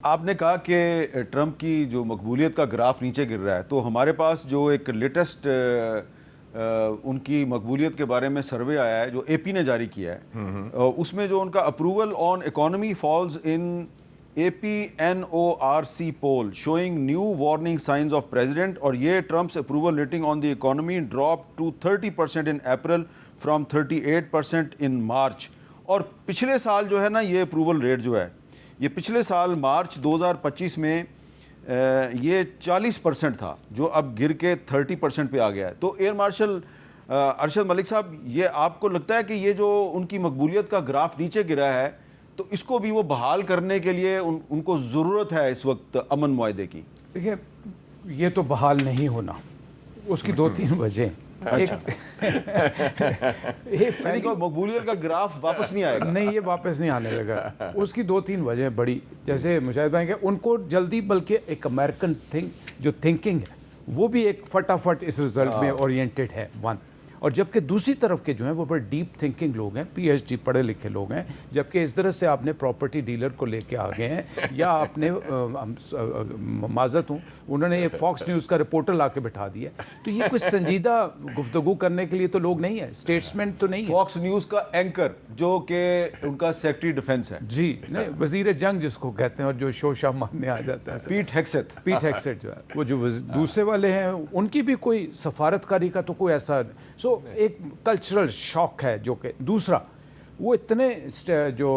آپ نے کہا کہ ٹرمپ کی جو مقبولیت کا گراف نیچے گر رہا ہے، تو ہمارے پاس جو ایک لیٹسٹ ان کی مقبولیت کے بارے میں سروے آیا ہے جو اے پی نے جاری کیا ہے، اس میں جو ان کا approval on economy falls in A P N O R C poll showing new warning signs of president, اور یہ Trump's approval rating on the economy drop to 30% in April from 38% in March. اور پچھلے سال جو ہے نا یہ approval rate جو ہے یہ پچھلے سال مارچ 2025 میں یہ 40% تھا، جو اب گر کے 30% پہ آ گیا ہے. تو ایئر مارشل ارشد ملک صاحب، یہ آپ کو لگتا ہے کہ یہ جو ان کی مقبولیت کا گراف نیچے گرا ہے تو اس کو بھی وہ بحال کرنے کے لیے ان کو ضرورت ہے اس وقت امن معاہدے کی؟ دیکھیے، یہ تو بحال نہیں ہونا، اس کی دو تین وجہ. یعنی کہ مقبولیت کا گراف واپس نہیں آئے گا؟ نہیں، یہ واپس نہیں آنے لگا. اس کی دو تین وجہ بڑی، جیسے مشاہد بھائی کہ ان کو جلدی، بلکہ ایک امریکن جو تھنکنگ ہے وہ بھی ایک فٹافٹ اس رزلٹ میں اورینٹڈ ہے ون. اور جبکہ دوسری طرف کے جو ہیں وہ بڑے ڈیپ تھنکنگ لوگ ہیں، پی ایچ ڈی پڑھے لکھے لوگ ہیں. جبکہ اس طرح سے آپ نے پراپرٹی ڈیلر کو لے کے آ گئے ہیں، یا آپ نے معذرت ہوں، انہوں نے ایک فاکس نیوز کا رپورٹر لا کے بٹھا دیا. تو یہ کوئی سنجیدہ گفتگو کرنے کے لیے تو لوگ نہیں ہیں، اسٹیٹسمنٹ تو نہیں ہے. فاکس نیوز کا اینکر جو کہ ان کا سیکرٹری ڈیفنس ہے، جی نہیں، وزیر جنگ جس کو کہتے ہیں، اور جو شوشا ماننے آ جاتا ہے، پیٹ ہیکسٹ جو ہے وہ جو دوسرے والے ہیں، ان کی بھی کوئی سفارتکاری کا تو کوئی ایسا. سو ایک کلچرل شاک ہے جو کہ دوسرا، وہ اتنے جو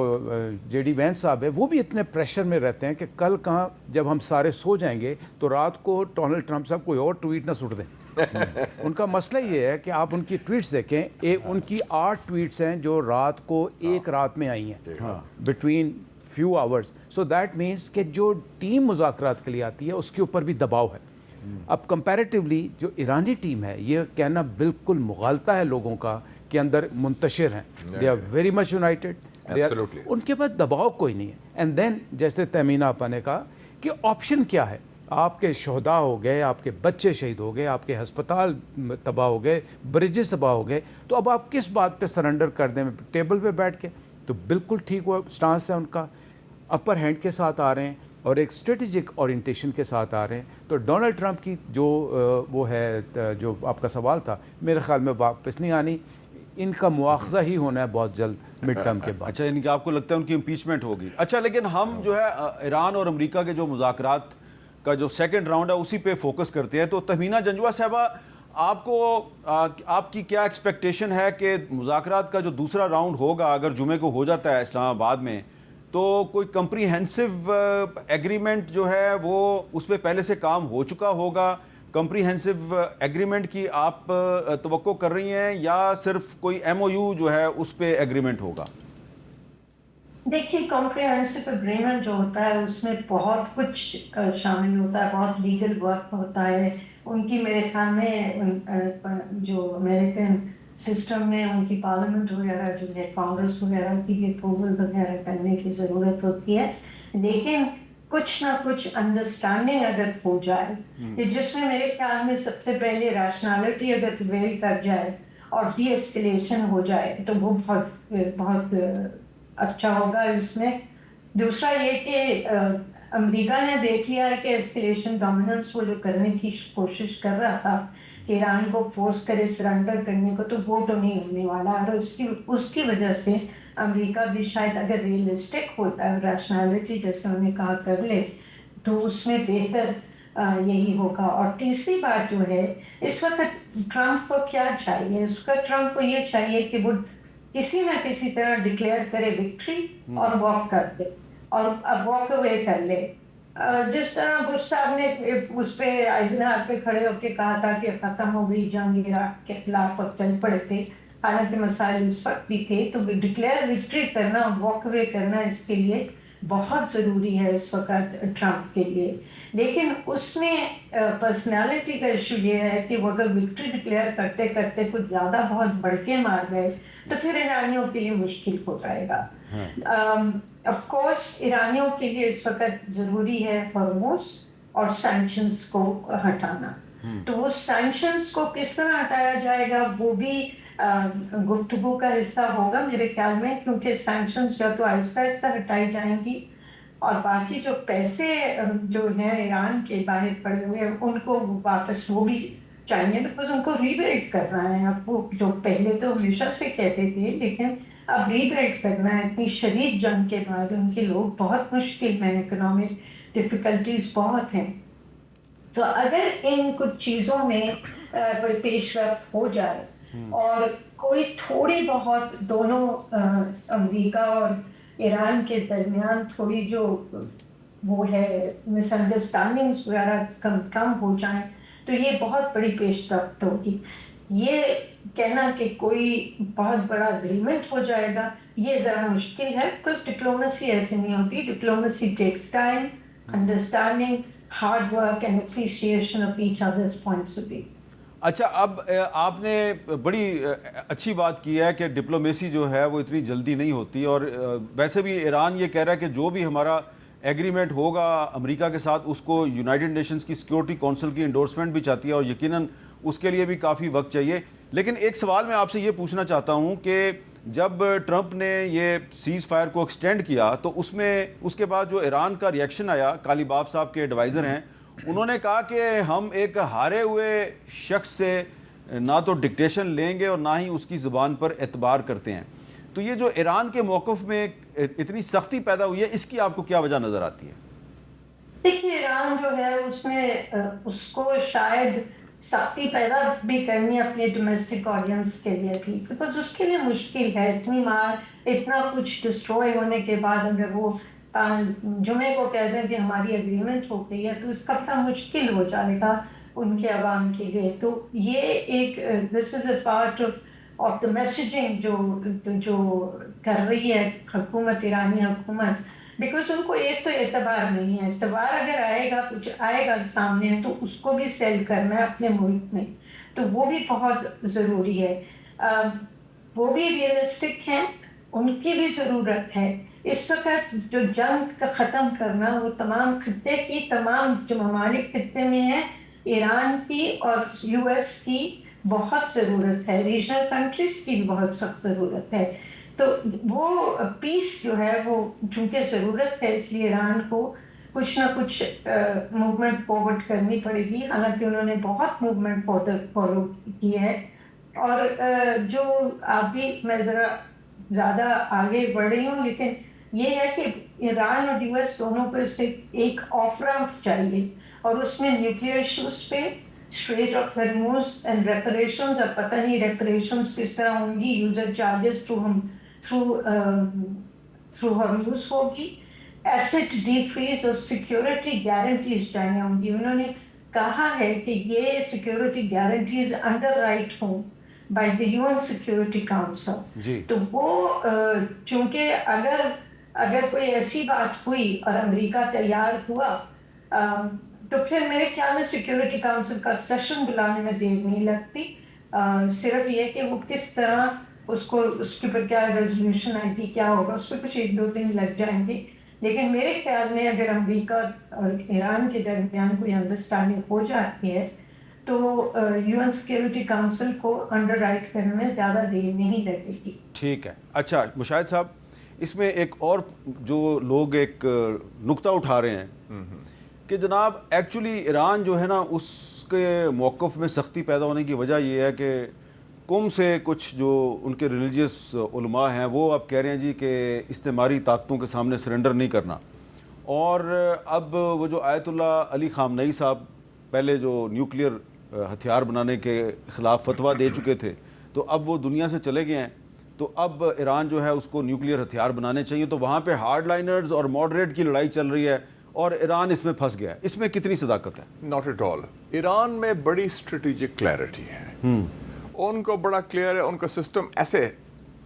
جے ڈی وینس صاحب ہے وہ بھی اتنے پریشر میں رہتے ہیں کہ کل کہاں جب ہم سارے سو جائیں گے تو رات کو ڈونلڈ ٹرمپ صاحب کوئی اور ٹویٹ نہ سٹ دیں. ان کا مسئلہ یہ ہے کہ آپ ان کی ٹویٹس دیکھیں، ان کی 8 ٹویٹس ہیں جو رات کو ایک رات میں آئی ہیں، between few hours. So that means کہ جو ٹیم مذاکرات کے لیے آتی ہے اس کے اوپر بھی دباؤ ہے. اب کمپیریٹیولی جو ایرانی ٹیم ہے، یہ کہنا بالکل مغالطہ ہے لوگوں کا کہ اندر منتشر ہیں. They are very much united, ان کے پاس دباؤ کوئی نہیں ہے. اینڈ دین جیسے تیمینہ آپا نے کہا کہ آپشن کیا ہے، آپ کے شہداء ہو گئے، آپ کے بچے شہید ہو گئے، آپ کے ہسپتال تباہ ہو گئے، بریجز تباہ ہو گئے، تو اب آپ کس بات پہ سرنڈر کر دیں ٹیبل پہ بیٹھ کے؟ تو بالکل ٹھیک وہ سٹانس ہے ان کا، اپر ہینڈ کے ساتھ آ رہے ہیں اور ایک اسٹریٹجک اورینٹیشن کے ساتھ آ رہے ہیں. تو ڈونلڈ ٹرمپ کی جو وہ ہے، جو آپ کا سوال تھا، میرے خیال میں واپس نہیں آنی. ان کا مواخذہ ہی ہونا ہے بہت جلد مڈ ٹرم کے بعد. اچھا، یعنی کہ آپ کو لگتا ہے ان کی امپیچمنٹ ہوگی. اچھا، لیکن ہم جو ہے ایران اور امریکہ کے جو مذاکرات کا جو سیکنڈ راؤنڈ ہے اسی پہ فوکس کرتے ہیں. تو تہمینہ جنجوہ صاحبہ، آپ کی کیا ایکسپیکٹیشن ہے کہ مذاکرات کا جو دوسرا راؤنڈ ہوگا، اگر جمعے کو ہو جاتا ہے اسلام آباد میں، تو کوئی کمپریہنسو ایگریمنٹ جو ہے وہ اس پہ پہلے سے کام ہو چکا ہوگا؟ کمپریہنسو ایگریمنٹ کی آپ توقع کر رہی ہیں، یا صرف کوئی ایم او یو جو ہے اس پہ ایگریمنٹ ہوگا؟ دیکھیے، کمپریہنسو اگریمنٹ جو ہوتا ہے اس میں بہت کچھ شامل ہوتا ہے، بہت لیگل ورک ہوتا ہے. ان کی میرے خیال میں جو امریکن سسٹم میں ان کی پارلیمنٹ وغیرہ جو ہے، کانگریس وغیرہ کی بھی اپروول وغیرہ کرنے کی ضرورت ہوتی ہے. لیکن کچھ نہ کچھ انڈرسٹینڈنگ اگر ہو جائے کہ جس میں میرے خیال میں سب سے پہلے ریشنالٹی اگر پریویل کر جائے اور ڈی ایسکلیشن ہو جائے تو وہ بہت اچھا ہوگا. اس میں دوسرا یہ کہ امریکہ نے دیکھ لیا ہے کہ ایسکلیشن ڈومیننس وہ جو کرنے کی کوشش کر رہا تھا کہ ایران کو فورس کرے سرنڈر کرنے کو، تو وہ تو نہیں ہونے والا. اور اس کی وجہ سے امریکہ بھی شاید اگر ریئلسٹک ہوتا ہے، ریشنالٹی جیسے انہوں نے کہا کر لے، تو اس میں بہتر یہی ہوگا. اور تیسری بات جو ہے، اس وقت ٹرمپ کو کیا چاہیے؟ اس وقت ٹرمپ کو یہ چاہیے کہ وہ کسی نہ کسی طرح ڈکلیئر کرے وکٹری اور واک کر دے، اور اب واک اوے کر لے. جس طرح بش صاحب نے اس پہ آئزنہاور پہ کھڑے ہو کے کہا تھا کہ ختم ہو گئی جنگ، عراق کے خلاف اور چل پڑے تھے، حالانکہ مسائل اس وقت بھی تھے. تو ڈکلیئر وکٹری کرنا، واک اوے کرنا اس کے لیے بہت ضروری ہے اس وقت ٹرمپ کے لیے. لیکن اس میں پرسنالٹی کا ایشو یہ ہے کہ وہ اگر وکٹری ڈکلیئر کرتے کرتے کچھ زیادہ بہت بڑکے مار گئے تو پھر ایرانیوں کے لیے مشکل ہو جائے گا. آف کورس ایرانیوں کے لیے اس وقت ضروری ہے ہرموز اور سینکشنز کو ہٹانا. تو وہ سینکشنز کو کس طرح ہٹایا جائے گا وہ بھی گفتگو کا حصہ ہوگا میرے خیال میں، کیونکہ سینکشنز جو تو آہستہ آہستہ ہٹائی جائیں گی اور باقی جو پیسے جو ہیں ایران کے باہر پڑے ہوئے ہیں ان کو واپس وہ بھی چاہیے، بیکاز ان کو ری بلڈ کرنا ہے. اب وہ جو پہلے تو ہمیشہ سے کہتے تھے، لیکن اب ری بلڈ کرنا ہے. اتنی شدید جنگ کے بعد ان کے لوگ بہت مشکل میں، اکنامک ڈفیکلٹیز بہت ہیں. تو اگر ان کچھ چیزوں میں کوئی پیش رفت ہو جائے اور کوئی تھوڑی بہت دونوں امریکہ اور ایران کے درمیان تھوڑی جو وہ ہے مس انڈرسٹینڈنگس وغیرہ کم ہو جائیں تو یہ بہت بڑی پیش رفت ہوگی. یہ کہنا کہ کوئی بہت بڑا اگریمنٹ ہو جائے گا یہ ذرا مشکل ہے، بکاز ڈپلومیسی ایسے نہیں ہوتی. Diplomacy takes time, understanding, hard work and appreciation of each other's points of view. اچھا، اب آپ نے بڑی اچھی بات کی ہے کہ ڈپلومیسی جو ہے وہ اتنی جلدی نہیں ہوتی، اور ویسے بھی ایران یہ کہہ رہا ہے کہ جو بھی ہمارا ایگریمنٹ ہوگا امریکہ کے ساتھ اس کو یونائٹڈ نیشنز کی سیکورٹی کونسل کی انڈورسمنٹ بھی چاہتی ہے، اور یقیناً اس کے لیے بھی کافی وقت چاہیے. لیکن ایک سوال میں آپ سے یہ پوچھنا چاہتا ہوں کہ جب ٹرمپ نے یہ سیز فائر کو ایکسٹینڈ کیا تو اس کے بعد جو ایران کا ریئیکشن آیا، کالیباف صاحب کے ایڈوائزر ہیں، انہوں نے کہا کہ ہم ایک ہارے ہوئے شخص سے نہ تو ڈکٹیشن لیں گے اور نہ ہی اس کی زبان پر اعتبار کرتے ہیں. تو یہ جو ایران کے موقف میں اتنی سختی پیدا ہوئی ہے، اس کی آپ کو کیا وجہ نظر آتی ہے؟ دیکھیے، ایران جو ہے اس نے اس کو شاید سختی پیدا بھی کرنی اپنے ڈومیسٹک آڈینس کے لیے تھی، بیکاز اس کے لیے مشکل ہے اتنی مار، اتنا کچھ ڈسٹروائے ہونے کے بعد اگر وہ جمعے کو کہہ دیں کہ ہماری اگریمنٹ ہو گئی ہے تو اس کا بڑا مشکل ہو جائے گا ان کے عوام کے لیے. تو یہ ایک this is a part of the messaging جو کر رہی ہے حکومت، ایرانی حکومت، بیکاز ان کو ایک تو اعتبار نہیں ہے. اعتبار اگر آئے گا، کچھ آئے گا سامنے تو اس کو بھی سیل کرنا ہے اپنے ملک میں، تو وہ بھی بہت ضروری ہے. وہ بھی ریئلسٹک ہیں، ان کی بھی ضرورت ہے. اس وقت جو جنگ کا ختم کرنا وہ تمام خطے کی، تمام جو ممالک خطے میں ہیں، ایران کی اور یو ایس کی بہت ضرورت ہے، ریجنل کنٹریز کی بھی بہت سخت ضرورت ہے. تو وہ پیس جو ہے وہ چونکہ ضرورت ہے، اس لیے ایران کو کچھ نہ کچھ موومنٹ فارورڈ کرنی پڑے گی. حالانکہ انہوں نے بہت موومنٹ فالو کی ہے. اور جو آپ بھی، میں ذرا زیادہ آگے بڑھ رہی ہوں، لیکن یہ ہے کہ ایران اور یو ایس دونوں کو اس سے ایک آف رامپ چاہیے، اور اس میں نیوکلیئر ایشوز پہ، اسٹریٹ آف ہرموز اینڈ ریپریشنز. اب پتہ نہیں ریپریشنز کس طرح ہوں گی، یوزر چارجز تھرو ہرموز ہوگی، ایسٹ ڈی فریز اور سیکیورٹی گارنٹیز چاہیے ہوں گی. انہوں نے کہا ہے کہ یہ سیکیورٹی گارنٹیز انڈر رائٹ ہوں by the UN security council. تو وہ چونکہ اگر کوئی ایسی بات ہوئی اور امریکہ تیار ہوا تو پھر میرے خیال میں سیکیورٹی کاؤنسل کا سیشن بلانے میں دیر نہیں لگتی. صرف یہ کہ وہ کس طرح اس کے اوپر کیا ریزولوشن آئے گی، کیا ہوگا، اس پہ کچھ 1-2 دن لگ جائیں گے. لیکن میرے خیال میں اگر امریکہ اور ایران کے درمیان کوئی انڈرسٹینڈنگ ہو جاتی ہے تو UN سیکیورٹی کاؤنسل کو انڈر رائٹ کرنے میں زیادہ دیر نہیں لگے گی. ٹھیک ہے. اچھا مشاہد صاحب، اس میں ایک اور جو لوگ ایک نقطہ اٹھا رہے ہیں کہ جناب ایکچولی ایران جو ہے نا، اس کے موقف میں سختی پیدا ہونے کی وجہ یہ ہے کہ قوم سے کچھ جو ان کے ریلیجیس علماء ہیں وہ اب کہہ رہے ہیں جی کہ استعماری طاقتوں کے سامنے سرنڈر نہیں کرنا. اور اب وہ جو آیت اللہ علی خامنئی صاحب پہلے جو نیوکلیئر ہتھیار بنانے کے خلاف فتویٰ دے چکے تھے، تو اب وہ دنیا سے چلے گئے ہیں. تو اب ایران جو ہے اس کو نیوکلیئر ہتھیار بنانے چاہیے. تو وہاں پہ ہارڈ لائنرز اور ماڈریٹ کی لڑائی چل رہی ہے اور ایران اس میں پھنس گیا ہے. اس میں کتنی صداقت ہے؟ Not at all. ایران میں بڑی اسٹریٹجک کلیئرٹی ہے، ان کو بڑا کلیئر ہے، ان کا سسٹم ایسے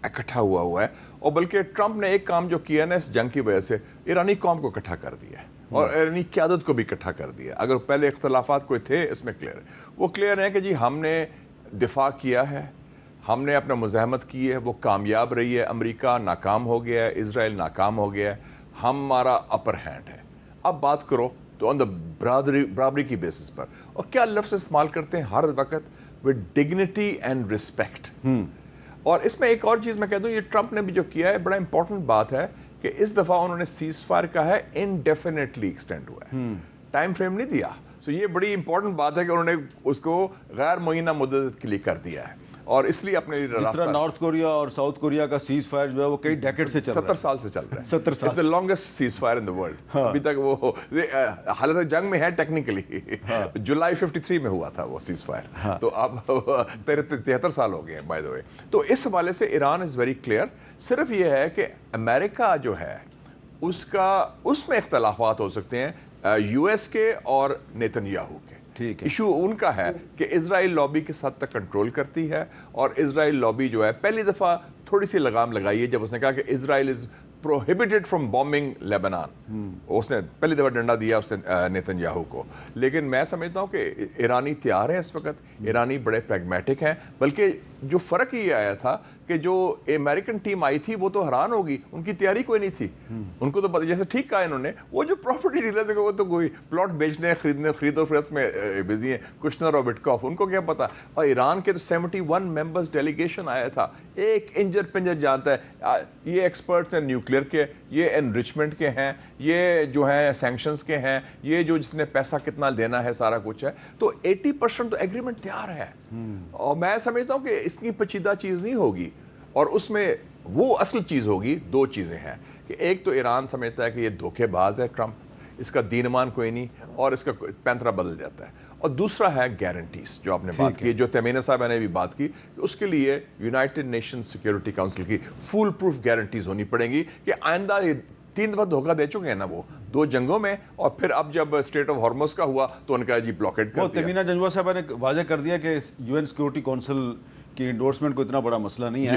اکٹھا ہوا ہے. اور بلکہ ٹرمپ نے ایک کام جو کیا ہے نا اس جنگ کی وجہ سے، ایرانی قوم کو اکٹھا کر دیا ہے اور ایرانی قیادت کو بھی اکٹھا کر دیا. اگر پہلے اختلافات کوئی تھے، اس میں کلیئر ہے. وہ کلیئر ہے کہ جی ہم نے دفاع کیا ہے، ہم نے اپنا مزاحمت کی ہے، وہ کامیاب رہی ہے. امریکہ ناکام ہو گیا ہے، اسرائیل ناکام ہو گیا ہے، ہمارا اپر ہینڈ ہے. اب بات کرو تو آن دا برابری کی بیسس پر. اور کیا لفظ استعمال کرتے ہیں ہر وقت، ود ڈگنیٹی اینڈ رسپیکٹ. اور اس میں ایک اور چیز میں کہہ دوں، یہ ٹرمپ نے بھی جو کیا ہے بڑا امپورٹنٹ بات ہے کہ اس دفعہ انہوں نے سیز فائر کا ہے انڈیفینیٹلی ایکسٹینڈ ہوا ہے, ٹائم فریم نہیں دیا. سو یہ بڑی امپورٹنٹ بات ہے کہ انہوں نے اس کو غیر معینہ مدت کے لیے کر دیا ہے, اور اس لیے اپنے جس طرح نارتھ کوریا اور ساؤتھ کوریا کا سیز فائر جو ہے وہ کئی ڈیکیڈ سے چل رہا ہے, 70 سال سے چل رہا ہے. 70 سال it's the longest ceasefire in the world. ابھی تک وہ حالت جنگ میں ہے ٹیکنیکلی, جولائی 53 میں ہوا تھا وہ سیز فائر, تو اب 73 سال ہو گئے ہیں بائی دی وے. تو اس حوالے سے ایران از ویری کلیئر. صرف یہ ہے کہ امریکہ جو ہے اس میں اختلافات ہو سکتے ہیں یو ایس کے اور نیتن یاہو کے. ٹھیک ہے, ایشو ان کا ہے کہ اسرائیل لابی کس حد تک کنٹرول کرتی ہے, اور اسرائیل لابی جو ہے پہلی دفعہ تھوڑی سی لگام لگائی ہے جب اس نے کہا کہ اسرائیل از prohibited from bombing لیبنان. اس نے پہلی دفعہ ڈنڈا دیا اس نے نیتن یاہو کو. لیکن میں سمجھتا ہوں کہ ایرانی تیار ہیں اس وقت, ایرانی بڑے پریگمیٹک ہیں. بلکہ جو فرق یہ آیا تھا کہ جو امریکن ٹیم آئی تھی وہ تو حیران ہوگی, ان کی تیاری کوئی نہیں تھی. ان کو تو جیسے ٹھیک کہا انہوں نے, وہ جو پراپرٹی ڈیلر تھے وہ تو کوئی پلاٹ بیچنے خرید و فروخت میں بزی ہیں, کشنر اور وٹکاف, ان کو کیا پتا. اور ایران کے تو 71 ممبرز ڈیلیگیشن آیا تھا, ایک انجر پنجر جانتا ہے. یہ ایکسپرٹس ہیں نیوکلیئر کے, یہ انریچمنٹ کے ہیں, یہ جو ہیں سینکشنز کے ہیں, یہ جو جس نے پیسہ کتنا دینا ہے سارا کچھ ہے. تو 80% تو ایگریمنٹ تیار ہے, اور میں سمجھتا ہوں کہ اس کی پیچیدہ چیز نہیں ہوگی, اور اس میں وہ اصل چیز ہوگی. دو چیزیں ہیں کہ ایک تو ایران سمجھتا ہے کہ یہ دھوکے باز ہے ٹرمپ, اس کا دین ایمان کوئی نہیں, اور اس کا پینترا بدل جاتا ہے. اور دوسرا ہے گارنٹیز جو آپ نے بات کی, جو تیمینہ صاحب نے بھی بات کی, اس کے لیے یونائٹڈ نیشن سیکیورٹی کاؤنسل کی فول پروف گارنٹیز ہونی پڑیں گی کہ آئندہ 3 دفعہ دھوکہ دے چکے ہیں نا وہ 2 جنگوں میں, اور پھر اب جب اسٹریٹ آف ہارمز کا ہوا تو ان کا جی بلاکیڈ کر دیا. تیمینہ جنجوعہ صاحبہ نے واضح کر دیا کہ UN سیکورٹی کونسل کی انڈورسمنٹ کو اتنا بڑا مسئلہ نہیں ہے,